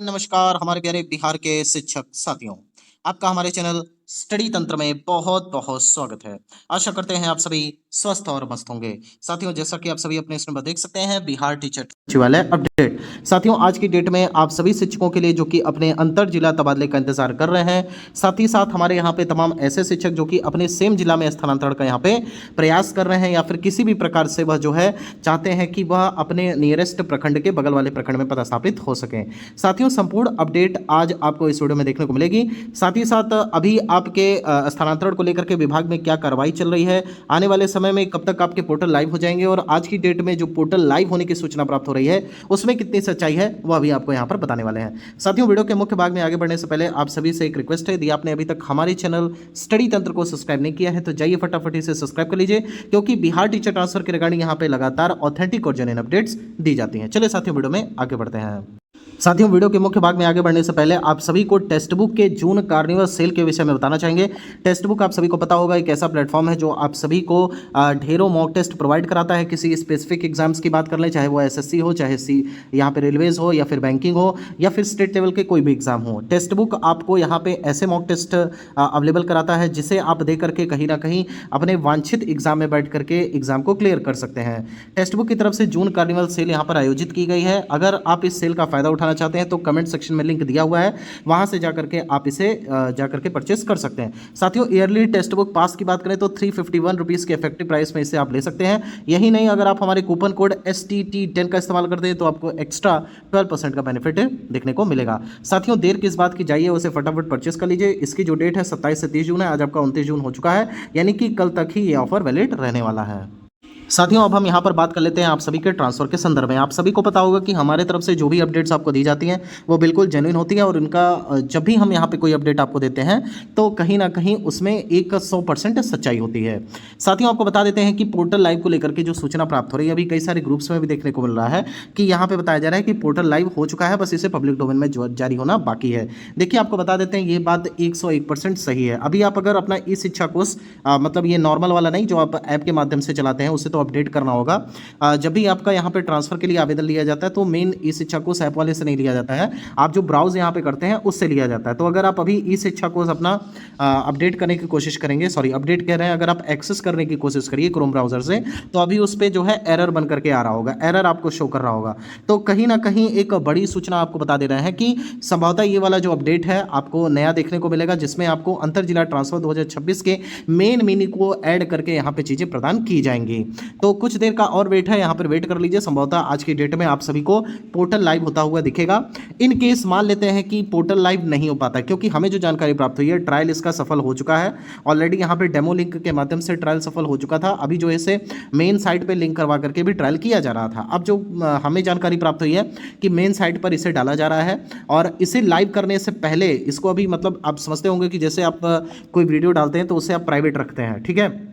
नमस्कार हमारे प्यारे बिहार के शिक्षक साथियों। आपका हमारे चैनल स्टडी तंत्र में बहुत बहुत स्वागत है। आशा करते हैं आप सभी स्वस्थ और मस्त होंगे। साथियों, जैसा कि आप सभी अपने स्क्रीन पर देख सकते हैं, बिहार टीचर सचिवालय अपडेट। साथियों, आज की डेट में आप सभी शिक्षकों के लिए जो कि अपने अंतर जिला तबादले का इंतजार कर रहे हैं, साथ ही साथ हमारे यहाँ पे तमाम ऐसे शिक्षक जो कि अपने सेम जिला में स्थानांतरण का यहाँ पे प्रयास कर रहे हैं या फिर किसी भी प्रकार से वह जो है चाहते हैं कि वह अपने नियरेस्ट प्रखंड के बगल वाले प्रखंड में पदस्थापित हो सकें। साथियों, संपूर्ण अपडेट आज आपको इस वीडियो में देखने को मिलेगी। साथ ही साथ अभी आपके स्थानांतरण को लेकर के विभाग में क्या कार्रवाई चल रही है, आने वाले समय में कब तक आपके पोर्टल लाइव हो जाएंगे और आज की डेट में जो पोर्टल लाइव होने की सूचना प्राप्त हो रही है उसमें कितनी सच्चाई है वह भी आपको यहाँ पर बताने वाले हैं। साथियों, वीडियो के मुख्य भाग में आगे बढ़ने से पहले आप सभी से एक रिक्वेस्ट है, यदि आपने अभी तक हमारे चैनल स्टडी तंत्र को सब्सक्राइब नहीं किया है तो जाइए फटाफट से सब्सक्राइब कर लीजिए, क्योंकि बिहार टीचर ट्रांसफर के रिगार्डिंग यहाँ पे लगातार ऑथेंटिक और जेन्युइन अपडेट्स दी जाती हैं। चलिए साथियों, वीडियो में आगे बढ़ते हैं। साथियों, वीडियो के मुख्य भाग में आगे बढ़ने से पहले आप सभी को टेक्स्ट बुक के जून कार्निवल सेल के विषय में बताना चाहेंगे। टेक्स्ट बुक आप सभी को पता होगा एक ऐसा प्लेटफॉर्म है जो आप सभी को ढेरों मॉक टेस्ट प्रोवाइड कराता है। किसी स्पेसिफिक एग्जाम्स की बात कर लें, चाहे वो एसएससी हो, चाहे सी यहाँ पे रेलवेज हो, या फिर बैंकिंग हो, या फिर स्टेट लेवल के कोई भी एग्जाम हो। टेक्स्ट बुक आपको यहाँ पे ऐसे मॉक टेस्ट अवेलेबल कराता है जिसे आप दे करके कहीं ना कहीं अपने वांछित एग्जाम में बैठ करके एग्जाम को क्लियर कर सकते हैं। टेक्स्ट बुक की तरफ से जून कार्निवल सेल यहाँ पर आयोजित की गई है। अगर आप इस सेल का फायदा उठाना चाहते हैं तो कमेंट सेक्शन में लिंक दिया हुआ है, वहां से जाकर के आप इसे जाकर के परचेस कर सकते हैं। साथियों, ईयरली टेक्स्ट बुक पास की बात करें तो 351 रुपीज़ के इफेक्टिव प्राइस में इसे आप ले सकते हैं। यही नहीं, अगर आप हमारे कूपन कोड STT10 का इस्तेमाल करते हैं तो आपको एक्स्ट्रा 12% का बेनिफिट देखने को मिलेगा। साथियों, देर किस बात की, जाइए उसे फटाफट परचेस कर लीजिए। इसकी जो डेट है 27 से 30 जून है, आज आपका 29 जून हो चुका है, यानी कि कल तक ही ये ऑफर वैलिड रहने वाला है। साथियों, अब हम यहाँ पर बात कर लेते हैं आप सभी के ट्रांसफर के संदर्भ में। आप सभी को पता होगा कि हमारे तरफ से जो भी अपडेट्स आपको दी जाती हैं वो बिल्कुल जेन्युइन होती है, और इनका जब भी हम यहाँ पे कोई अपडेट आपको देते हैं तो कहीं ना कहीं उसमें एक 100% सच्चाई होती है। साथियों, आपको बता देते हैं कि पोर्टल लाइव को लेकर के जो सूचना प्राप्त हो रही है, अभी कई सारे ग्रुप्स में भी देखने को मिल रहा है कि यहाँ पे बताया जा रहा है कि पोर्टल लाइव हो चुका है, बस इसे पब्लिक डोमेन में जारी होना बाकी है। देखिए, आपको बता देते हैं ये बात 101% सही है। अभी आप अगर अपना ई शिक्षा कोर्स मतलब ये नॉर्मल वाला नहीं, जो आप ऐप के माध्यम से चलाते हैं, उसे तो अपडेट करना होगा। जब भी आपका यहाँ पे ट्रांसफर के लिए आवेदन लिया जाता है तो मेन ई शिक्षा कोर्स ऐप वाले से नहीं लिया जाता है, आप जो ब्राउज यहाँ पे करते हैं उससे लिया जाता है। तो अगर आप अभी ई शिक्षा कोर्स अपना अपडेट करने की कोशिश करेंगे, सॉरी अपडेट कह रहे हैं, अगर आप एक्सेस करने की कोशिश करिए क्रोम ब्राउजर से, तो अभी उस पर जो है एरर बन करके आ रहा होगा, एरर आपको शो कर रहा होगा। तो कहीं ना कहीं एक बड़ी सूचना आपको बता दे रहे हैं कि संभवतः ये वाला जो अपडेट है आपको नया देखने को मिलेगा, जिसमें आपको अंतर जिला ट्रांसफर 2026 के मेन मीनिंग को ऐड करके यहाँ पे चीजें प्रदान की जाएंगी। तो कुछ देर का और वेट है, यहाँ पर वेट कर लीजिए। संभवतः आज की डेट में आप सभी को पोर्टल लाइव होता हुआ दिखेगा। इन केस मान लेते हैं कि पोर्टल लाइव नहीं हो पाता, क्योंकि हमें जो जानकारी प्राप्त हुई है ट्रायल इसका सफल हो चुका है ऑलरेडी। यहाँ पे डेमो लिंक के माध्यम से ट्रायल सफल हो चुका था, अभी जो इसे मेन साइट पे लिंक करवा करके भी ट्रायल किया जा रहा था। अब जो हमें जानकारी प्राप्त हुई है कि मेन साइट पर इसे डाला जा रहा है, और इसे लाइव करने से पहले इसको अभी मतलब आप समझते होंगे कि जैसे आप कोई वीडियो डालते हैं तो उसे आप प्राइवेट रखते हैं, ठीक है।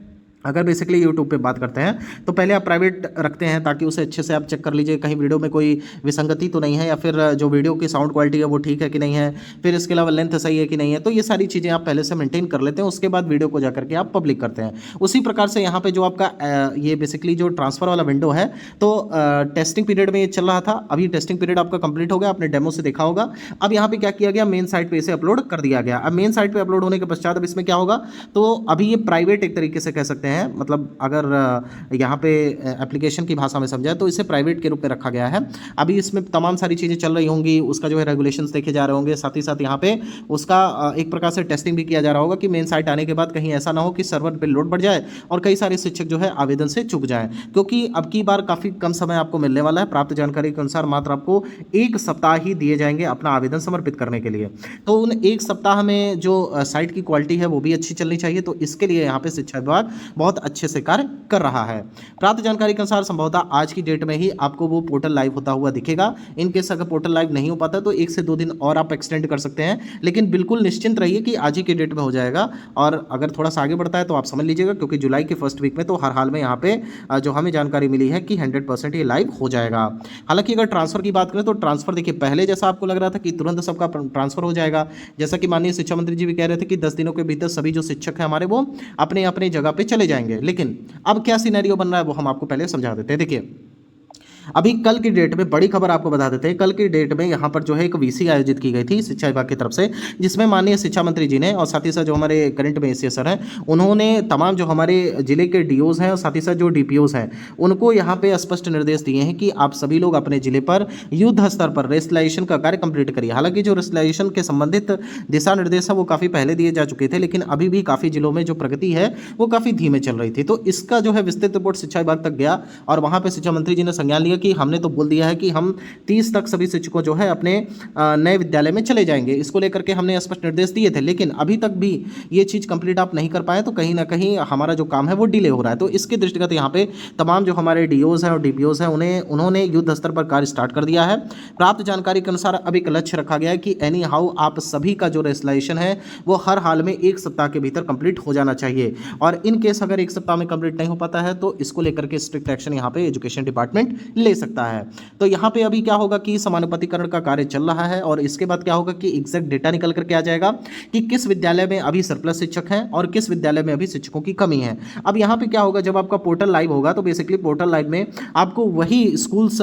अगर बेसिकली यूट्यूब पे बात करते हैं तो पहले आप प्राइवेट रखते हैं ताकि उसे अच्छे से आप चेक कर लीजिए कहीं वीडियो में कोई विसंगति तो नहीं है, या फिर जो वीडियो की साउंड क्वालिटी है वो ठीक है कि नहीं है, फिर इसके अलावा लेंथ सही है कि नहीं है। तो ये सारी चीज़ें आप पहले से मेंटेन कर लेते हैं, उसके बाद वीडियो को जाकर के आप पब्लिक करते हैं। उसी प्रकार से यहाँ पे जो आपका ये बेसिकली जो ट्रांसफर वाला विंडो है, तो टेस्टिंग पीरियड में ये चल रहा था, अभी टेस्टिंग पीरियड आपका कंप्लीट हो गया, आपने डेमो से देखा होगा। अब यहाँ पे क्या किया गया, मेन साइट पे इसे अपलोड कर दिया गया। अब मेन साइट पे अपलोड होने के पश्चात अब इसमें क्या होगा, तो अभी ये प्राइवेट एक तरीके से कह सकते हैं, मतलब अगर यहाँ पे एप्लीकेशन की भाषा में समझाए तो इसे प्राइवेट के रूप में रखा गया है। अभी इसमें तमाम सारी चीज़ें चल रही होंगी, उसका जो है रेगुलेशंस देखे जा रहे होंगे, साथ ही साथ यहाँ पे उसका एक प्रकार से टेस्टिंग भी किया जा रहा होगा कि मेन साइट आने के बाद कहीं ऐसा ना हो कि सर्वर पे लोड बढ़ जाए और कई सारे शिक्षक जो है आवेदन से चूक जाए, क्योंकि अब की बार काफ़ी कम समय आपको मिलने वाला है। प्राप्त जानकारी के अनुसार मात्र आपको 1 सप्ताह ही दिए जाएंगे अपना आवेदन समर्पित करने के लिए। तो उन 1 सप्ताह में जो साइट की क्वालिटी है वो भी अच्छी चलनी चाहिए, तो इसके लिए यहाँ पे शिक्षा विभाग बहुत अच्छे से कार्य कर रहा है। प्राप्त जानकारी के अनुसार संभवतः आज की डेट में ही आपको वो पोर्टल लाइव होता हुआ दिखेगा। इन केस अगर पोर्टल लाइव नहीं हो पाता तो 1 से 2 दिन और आप एक्सटेंड कर सकते हैं, लेकिन बिल्कुल निश्चिंत रहिए कि आज ही की डेट में हो जाएगा। और अगर थोड़ा सा आगे बढ़ता है तो आप समझ लीजिएगा, क्योंकि जुलाई के फर्स्ट वीक में तो हर हाल में यहाँ पे जो हमें जानकारी मिली है कि 100% ये लाइव हो जाएगा। हालांकि अगर ट्रांसफर की बात करें तो ट्रांसफर देखिए, पहले जैसा आपको लग रहा था कि तुरंत सबका ट्रांसफर हो जाएगा, जैसा कि माननीय शिक्षा मंत्री जी भी कह रहे थे कि 10 दिनों के भीतर सभी जो शिक्षक हैं हमारे वो अपने अपने जगह पे चले जाएंगे। लेकिन अब क्या सिनेरियो बन रहा है वो हम आपको पहले समझा देते हैं। देखिए, अभी कल की डेट में बड़ी खबर आपको बता देते हैं, कल की डेट में यहाँ पर जो है एक वीसी आयोजित की गई थी शिक्षा विभाग की तरफ से, जिसमें माननीय शिक्षा मंत्री जी ने और साथ ही साथ जो हमारे करंट में एसीएस सर हैं, उन्होंने तमाम जो हमारे जिले के डीओज हैं और साथ ही साथ जो डीपीओज हैं, उनको यहाँ पे स्पष्ट निर्देश दिए हैं कि आप सभी लोग अपने जिले पर युद्ध स्तर पर रेस्टलाइजेशन का कार्य कंप्लीट करिए। हालांकि जो रेस्टलाइजेशन के संबंधित दिशा निर्देश है वो काफ़ी पहले दिए जा चुके थे, लेकिन अभी भी काफ़ी जिलों में जो प्रगति है वो काफ़ी धीमे चल रही थी। तो इसका जो है विस्तृत रिपोर्ट शिक्षा विभाग तक गया और वहाँ पे शिक्षा मंत्री जी ने संज्ञान लिया कि हमने तो बोल दिया है कि हम 30 तक सभी शिक्षकों जो है अपने नए विद्यालय में चले जाएंगे। इसको लेकर के हमने स्पष्ट निर्देश दिए थे, लेकिन अभी तक भी ये चीज़ कंप्लीट आप नहीं कर पाए, तो कहीं ना कहीं हमारा जो काम है वो डिले हो रहा है। तो इसके दृष्टिगत यहाँ पे तमाम जो हमारे डीओज हैं और डीपीओज हैं उन्होंने युद्ध स्तर पर कार्य स्टार्ट कर दिया है। प्राप्त जानकारी के अनुसार अब एक लक्ष्य रखा गया है कि एनी हाउ आप सभी का जो रेस्टलाइजेशन है वो हर हाल में 1 सप्ताह के भीतर कंप्लीट हो जाना चाहिए, और इन केस अगर 1 सप्ताह में कंप्लीट नहीं हो पाता है तो इसको लेकर के स्ट्रिक्ट एक्शन यहाँ पे एजुकेशन डिपार्टमेंट ले सकता है। तो यहाँ पे अभी क्या होगा कि समानुपातिकरण का कार्य चल रहा है, और इसके बाद क्या होगा कि एग्जैक्ट डेटा निकल करके आ जाएगा कि किस विद्यालय में अभी सरप्लस शिक्षक हैं और किस विद्यालय में अभी शिक्षकों की कमी है। अब यहाँ पे क्या होगा, जब आपका पोर्टल लाइव होगा तो बेसिकली पोर्टल लाइव में आपको वही स्कूल्स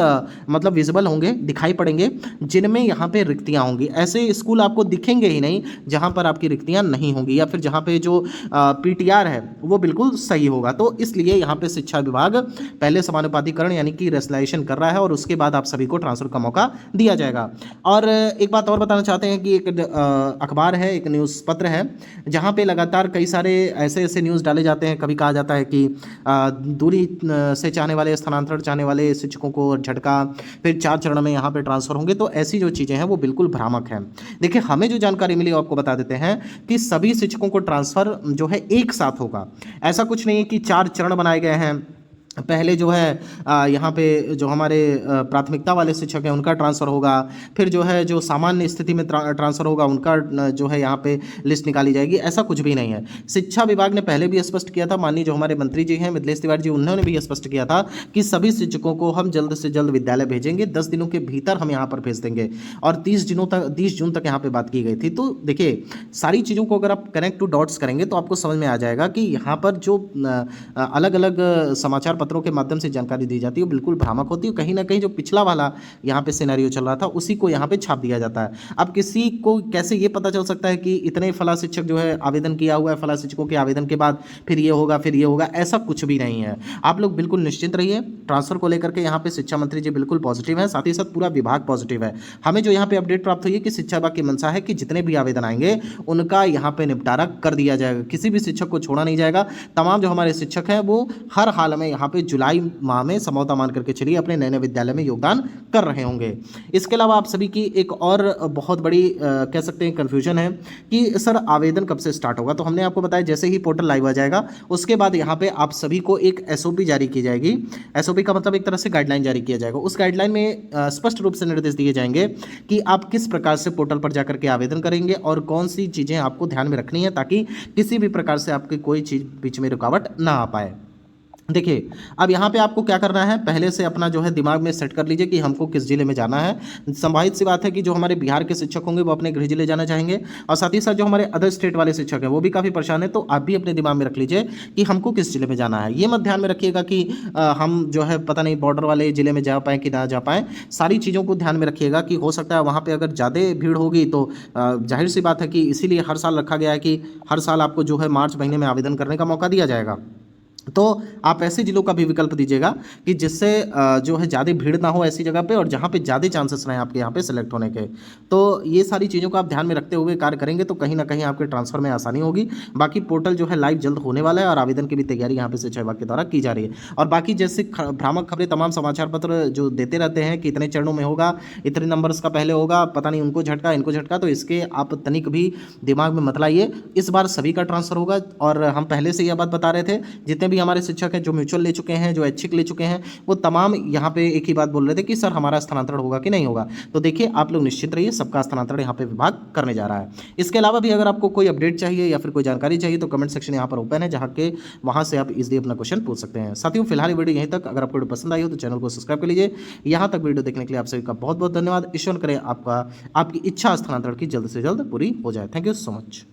मतलब विजिबल होंगे, दिखाई पड़ेंगे जिनमें यहाँ पे रिक्तियाँ होंगी। ऐसे स्कूल आपको दिखेंगे ही नहीं जहाँ पर आपकी रिक्तियाँ नहीं होंगी, या फिर जहाँ पे जो पीटीआर है वो बिल्कुल सही होगा। तो इसलिए यहाँ पे शिक्षा विभाग पहले समानुपातिकरण यानी कि रेस्टलाइजेशन कर रहा है, और उसके बाद आप सभी को ट्रांसफर का मौका दिया जाएगा। और एक बात और बताना चाहते हैं कि एक अखबार है, एक न्यूज़ पत्र है, जहाँ पे लगातार कई सारे ऐसे ऐसे न्यूज़ डाले जाते हैं। कभी कहा जाता है कि दूरी से चाहने वाले, स्थानांतरण चाहने वाले शिक्षकों को झटका, फिर 4 चरण में यहाँ पे ट्रांसफर होंगे। तो ऐसी जो चीज़ें हैं वो बिल्कुल भ्रामक हैं। देखिए, हमें जो जानकारी मिली आपको बता देते हैं कि सभी शिक्षकों को ट्रांसफर जो है एक साथ होगा। ऐसा कुछ नहीं है कि 4 चरण बनाए गए हैं। पहले जो है यहाँ पे जो हमारे प्राथमिकता वाले शिक्षक हैं उनका ट्रांसफ़र होगा, फिर जो है जो सामान्य स्थिति में ट्रांसफ़र होगा उनका जो है यहाँ पे लिस्ट निकाली जाएगी। ऐसा कुछ भी नहीं है। शिक्षा विभाग ने पहले भी स्पष्ट किया था, माननीय जो हमारे मंत्री जी हैं मिथिलेश तिवारी जी, उन्होंने भी स्पष्ट किया था कि सभी शिक्षकों को हम जल्द से जल्द विद्यालय भेजेंगे, 10 दिनों के भीतर हम यहाँ पर भेज देंगे, और 30 जून तक यहाँ पर बात की गई थी। तो देखिए, सारी चीज़ों को अगर आप कनेक्ट टू डॉट्स करेंगे तो आपको समझ में आ जाएगा कि यहाँ पर जो अलग अलग समाचार पत्रों के माध्यम से जानकारी दी जाती है वो बिल्कुल भ्रामक होती है। कहीं ना कहीं जो पिछला वाला यहाँ पे सिनेरियो चल रहा था उसी को यहाँ पे छाप दिया जाता है। अब किसी को कैसे ये पता चल सकता है कि इतने फला शिक्षक जो है आवेदन किया हुआ है, फला शिक्षकों के आवेदन के बाद फिर ये होगा, फिर ये होगा, ऐसा कुछ भी नहीं है। आप लोग बिल्कुल निश्चिंत रहिए। ट्रांसफर को लेकर के यहाँ पे शिक्षा मंत्री जी बिल्कुल पॉजिटिव है, साथ ही साथ पूरा विभाग पॉजिटिव है। हमें जो यहाँ पे अपडेट प्राप्त हुई है कि शिक्षा विभाग की मंशा है कि जितने भी आवेदन आएंगे उनका यहाँ पे निपटारा कर दिया जाएगा, किसी भी शिक्षक को छोड़ा नहीं जाएगा। तमाम जो हमारे शिक्षक हैं वो हर हाल में यहाँ पे जुलाई माह में समझौता मान करके चलिए अपने नए नए विद्यालय में योगदान कर रहे होंगे। इसके अलावा आप सभी की एक और बहुत बड़ी कह सकते हैं कन्फ्यूजन है कि सर आवेदन कब से स्टार्ट होगा। तो हमने आपको बताया जैसे ही पोर्टल लाइव आ जाएगा उसके बाद यहाँ पे आप सभी को एक एसओपी जारी की जाएगी। एसओपी का मतलब एक तरह से गाइडलाइन जारी किया जाएगा। उस गाइडलाइन में स्पष्ट रूप से निर्देश दिए जाएंगे कि आप किस प्रकार से पोर्टल पर जाकर के आवेदन करेंगे और कौन सी चीज़ें आपको ध्यान में रखनी है ताकि किसी भी प्रकार से आपकी कोई चीज़ बीच में रुकावट ना आ पाए। देखिए, अब यहाँ पे आपको क्या करना है, पहले से अपना जो है दिमाग में सेट कर लीजिए कि हमको किस जिले में जाना है। संभावित सी बात है कि जो हमारे बिहार के शिक्षक होंगे वो अपने गृह जिले जाना चाहेंगे, और साथ ही साथ जो हमारे अदर स्टेट वाले शिक्षक हैं वो भी काफ़ी परेशान है। तो आप भी अपने दिमाग में रख लीजिए कि हमको किस जिले में जाना है। ये मत ध्यान में रखिएगा कि हम जो है पता नहीं बॉर्डर वाले जिले में जा पाएँ कि ना जा पाएँ। सारी चीज़ों को ध्यान में रखिएगा कि हो सकता है वहाँ पर अगर ज़्यादा भीड़ होगी तो जाहिर सी बात है कि इसीलिए हर साल रखा गया है कि हर साल आपको जो है मार्च महीने में आवेदन करने का मौका दिया जाएगा। तो आप ऐसे जिलों का भी विकल्प दीजिएगा कि जिससे जो है ज़्यादा भीड़ ना हो ऐसी जगह पे, और जहाँ पे ज़्यादा चांसेस रहें आपके यहाँ पे सेलेक्ट होने के। तो ये सारी चीज़ों को आप ध्यान में रखते हुए कार्य करेंगे तो कहीं ना कहीं आपके ट्रांसफर में आसानी होगी। बाकी पोर्टल जो है लाइव जल्द होने वाला है और आवेदन की भी तैयारी यहाँ पे शिक्षा विभाग के द्वारा की जा रही है। और बाकी जैसे भ्रामक खबरें तमाम समाचार पत्र जो देते रहते हैं कि इतने चरणों में होगा, इतने नंबर्स का पहले होगा, पता नहीं उनको झटका इनको झटका, तो इसके आप तनिक भी दिमाग में मत लाइए। इस बार सभी का ट्रांसफर होगा, और हम पहले से यह बात बता रहे थे जितने भी हमारे शिक्षक हैं जो म्यूचुअल ले चुके हैं, जो ऐच्छिक ले चुके हैं, वो तमाम यहाँ पे एक ही बात बोल रहे थे कि सर हमारा स्थानांतरण होगा कि नहीं होगा। तो देखिए, आप लोग निश्चित रहिए, सबका स्थानांतरण यहाँ पे विभाग करने जा रहा है। इसके अलावा भी अगर आपको कोई अपडेट चाहिए या फिर कोई जानकारी चाहिए तो कमेंट सेक्शन यहाँ पर ओपन है, जहाँ के वहाँ से आप इजीली अपना क्वेश्चन पूछ सकते हैं। साथियों, फिलहाल वीडियो यहीं तक। अगर आपको वीडियो पसंद आई हो तो चैनल को सब्सक्राइब कर लीजिए। यहाँ तक वीडियो देखने के लिए आप सभी का बहुत बहुत धन्यवाद। ईश्वर करें आपकी इच्छा स्थानांतरण की जल्द से जल्द पूरी हो जाए। Thank you so much.